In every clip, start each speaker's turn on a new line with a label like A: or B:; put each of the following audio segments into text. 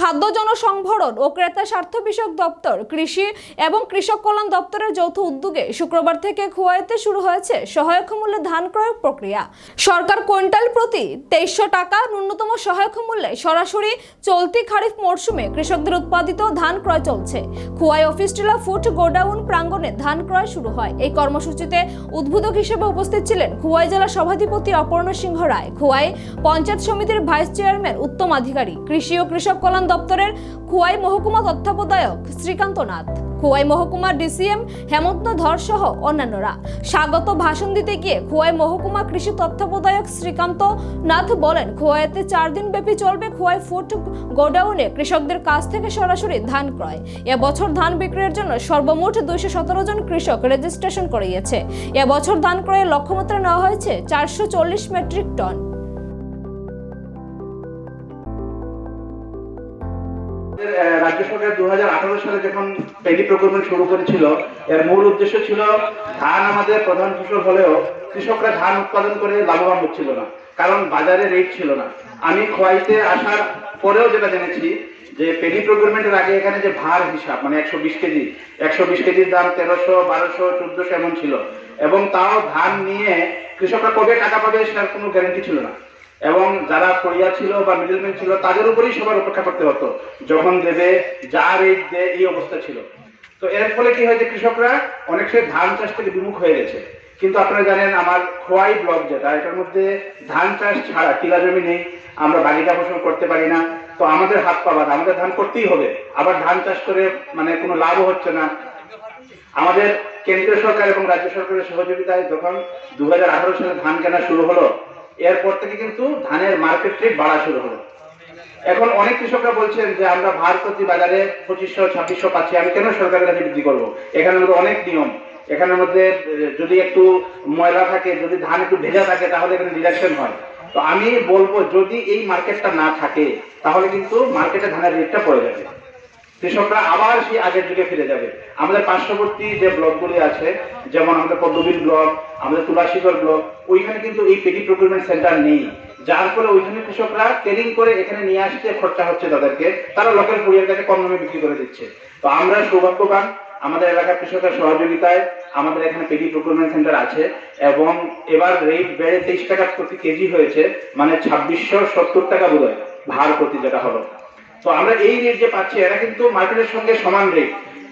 A: খাদ্য জনসংভরণ ও ক্রেতা স্বার্থ বিষয়ক দপ্তর, কৃষি এবং কৃষক কল্যাণ দপ্তরের যৌথ উদ্যোগে শুক্রবার থেকে খোয়াইতে শুরু হয়েছে সহায়ক মূল্যে ধান ক্রয় প্রক্রিয়া। সরকার কুইন্টাল প্রতি 2300 টাকা ন্যূনতম সহায়ক মূল্যে সরাসরি চলতি খারিফ মরশুমে কৃষকদের উৎপাদিত ধান ক্রয় চলছে। খোয়াই অফিস টিলা ফুড গোডাউন প্রাঙ্গণে ধান ক্রয় শুরু হয়। এই কর্মসূচিতে উদ্বোধক হিসেবে উপস্থিত ছিলেন খোয়াই জেলা সভাধিপতি অপর্ণ সিংহ রায়, খোয়াই পঞ্চায়েত সমিতির ভাইস চেয়ারম্যান উত্তম আধিকারী, কৃষি ও কৃষক কল্যাণ দপ্তরের খোয়াই মহকুমা তত্ত্বাবধায়ক শ্রীকান্ত নাথ, খোয়াই মহকুমার ডিসিএম হেমন্ত ধর সহ অন্যান্যরা। স্বাগত ভাষণ দিতে গিয়ে খোয়াই মহকুমা কৃষি তত্ত্বাবধায়ক শ্রীকান্ত নাথ বলেন, খোয়াইতে 4 দিন ব্যাপী চলবে খোয়াই ফুড গোডাউনে কৃষকদের কাছ থেকে সরাসরি ধান ক্রয়। এবছর ধান বিক্রয়ের জন্য সর্বমোট 217 জন কৃষক রেজিস্ট্রেশন করিয়েছে। এবছর ধান ক্রয়ের লক্ষ্যমাত্রা নেওয়া হয়েছে 440 মেট্রিক টন।
B: রাজ্য সরকার 2018 সালে যখন পেডি প্রকল্প শুরু করেছিল, এর মূল উদ্দেশ্য ছিল ধান আমাদের প্রধান ফসল হলেও কৃষকরা ধান উৎপাদন করে লাভবান হচ্ছিল না, কারণ বাজারে রেট ছিল না। আমি খোয়াইতে আসার পরেও যেটা জেনেছি যে পেডি প্রকুরমেন্টের আগে এখানে যে ভার হিসাব মানে 120 কেজির দাম 1300, 1200, 1400 এমন ছিল, এবং তাও ধান নিয়ে কৃষকরা কবে টাকা পাবে সেটার কোনো গ্যারান্টি ছিল না, এবং যারা করিয়া ছিল বা মিডলম্যান ছিল তাদের উপরেই সবার অপেক্ষা করতে হতো, যখন দেবে যা রেট দেয় এই অবস্থা ছিল। তো এর ফলে কি হয় যে কৃষকরা অনেক সময় ধান চাষ থেকে বিমুখ হয়ে গেছে। কিন্তু আপনারা জানেন আমার খোয়াই ব্লক যেটা, এটার মধ্যে ধান চাষ ছাড়া টিলা জমি নেই, আমরা বাগিচা ফসল করতে পারি না। তো আমাদের হাত পা বাঁধা, আমাদের ধান করতেই হবে, আবার ধান চাষ করে মানে কোনো লাভও হচ্ছে না। আমাদের কেন্দ্রীয় সরকার এবং রাজ্য সরকারের সহযোগিতায় যখন 2018 সালে ধান কেনা শুরু হলো, এরপর থেকে কিন্তু ধানের মার্কেট রেট বাড়া শুরু হলো। এখন অনেক কৃষকরা বলছেন যে আমরা ভার প্রতি বাজারে 2500, 2600 পাচ্ছি, আমি কেন সরকারের কাছে বিক্রি করবো? এখানের মধ্যে অনেক নিয়ম, এখানের মধ্যে যদি একটু ময়লা থাকে, যদি ধান একটু ভেজা থাকে তাহলে এখানে ডিডাকশন হয়। তো আমি বলবো যদি এই মার্কেটটা না থাকে তাহলে কিন্তু মার্কেটে ধানের রেটটা পড়ে যাবে, কৃষকরা আবার সেই আগের যুগে ফিরে যাবে। আমাদের পার্শ্ববর্তী যে ব্লকগুলি আছে, যেমন আমাদের পদ্মবিল ব্লক, আমাদের তুলাশিগর ব্লক, ওইখানে কিন্তু এই পেডি প্রকিউরমেন্ট সেন্টার নেই, যার ফলে ওইখানে কৃষকরা ট্রেডিং করে এখানে নিয়ে আসতে খরচা হচ্ছে তাদেরকে, তারা লোকাল কুরিয়ার কাছে কম দামে বিক্রি করে দিচ্ছে। তো আমরা সৌভাগ্যবান, আমাদের এলাকার কৃষকের সহযোগিতায় আমাদের এখানে পেডি প্রকিউরমেন্ট সেন্টার আছে, এবং এবার রেট বেড়ে 23 টাকা প্রতি কেজি হয়েছে, মানে 2670 টাকা বোধহয় ভার প্রতি যেটা হলো। তো আমরা এই রেট যে পাচ্ছি এরা কিন্তু মার্কেটের সঙ্গে সমান রেট।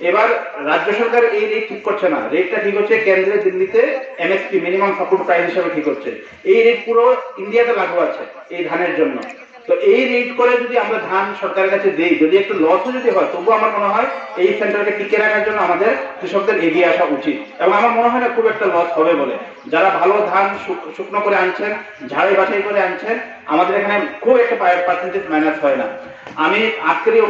B: এবার রাজ্য সরকার এই রেট ঠিক করছে না, রেটটা ঠিক হচ্ছে কেন্দ্রে দিল্লিতে এমএসপি মিনিমাম সাপোর্ট প্রাইস হিসেবে ঠিক হচ্ছে। এই রেট পুরো ইন্ডিয়াতে লাগু আছে এই ধানের জন্য। তো এই রেট করে যদি আমরা ধান সরকারের কাছে দেই, যদি একটু লসও যদি হয়, তবুও আমার মনে হয় এই সেন্টারকে টিকে রাখার জন্য আমাদের কৃষকদের এগিয়ে আসা উচিত, এবং আমার মনে হয় না খুব একটা লস হবে বলে। যারা ভালো ধান শুকনো করে আনছেন, ঝাড়াই বাছাই করে আনছেন, আমাদের এখানে খুব একটা পার্সেন্টেজ মাইনাস হয় না। আমি আজকের এই